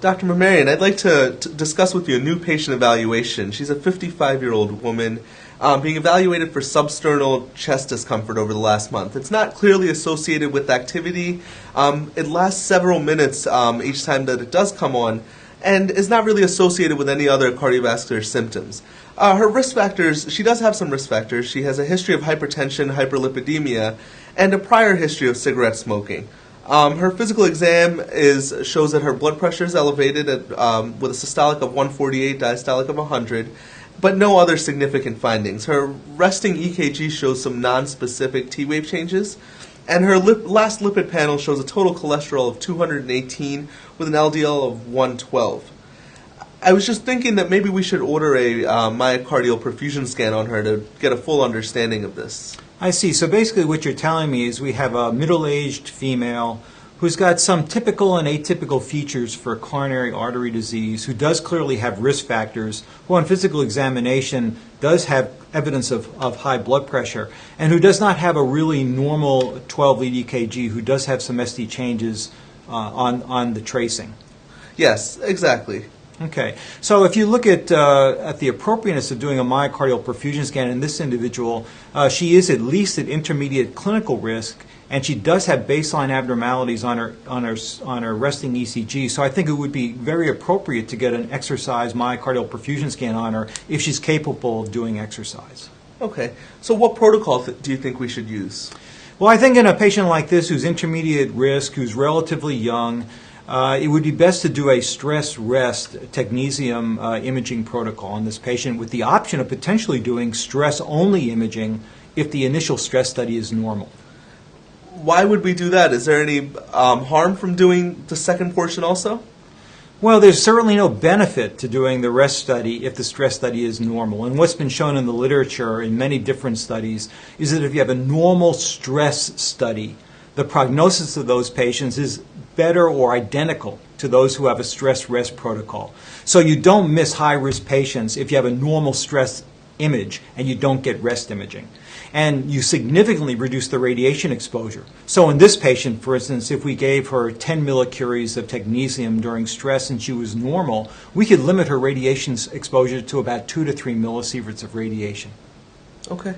Dr. Mamarian, I'd like to discuss with you a new patient evaluation. She's a 55-year-old woman being evaluated for substernal chest discomfort over the last month. It's not clearly associated with activity. It lasts several minutes each time that it does come on, and is not really associated with any other cardiovascular symptoms. Her risk factors, she does have some risk factors. She has a history of hypertension, hyperlipidemia, and a prior history of cigarette smoking. Her physical exam shows that her blood pressure is elevated with a systolic of 148, diastolic of 100, but no other significant findings. Her resting EKG shows some non-specific T-wave changes, and her last lipid panel shows a total cholesterol of 218 with an LDL of 112. I was just thinking that maybe we should order a myocardial perfusion scan on her to get a full understanding of this. I see. So basically what you're telling me is we have a middle-aged female who's got some typical and atypical features for coronary artery disease, who does clearly have risk factors, who on physical examination does have evidence of high blood pressure, and who does not have a really normal 12-lead EKG, who does have some ST changes on the tracing. Yes, exactly. Okay, so if you look at the appropriateness of doing a myocardial perfusion scan in this individual, she is at least at intermediate clinical risk, and she does have baseline abnormalities on her resting ECG. So I think it would be very appropriate to get an exercise myocardial perfusion scan on her if she's capable of doing exercise. Okay, so what protocol do you think we should use? Well, I think in a patient like this who's intermediate risk, who's relatively young, it would be best to do a stress-rest technetium imaging protocol on this patient, with the option of potentially doing stress-only imaging if the initial stress study is normal. Why would we do that? Is there any harm from doing the second portion also? Well, there's certainly no benefit to doing the rest study if the stress study is normal. And what's been shown in the literature in many different studies is that if you have a normal stress study, the prognosis of those patients is better or identical to those who have a stress-rest protocol. So you don't miss high-risk patients if you have a normal stress image and you don't get rest imaging. And you significantly reduce the radiation exposure. So in this patient, for instance, if we gave her 10 millicuries of technetium during stress and she was normal, we could limit her radiation exposure to about 2 to 3 millisieverts of radiation. Okay.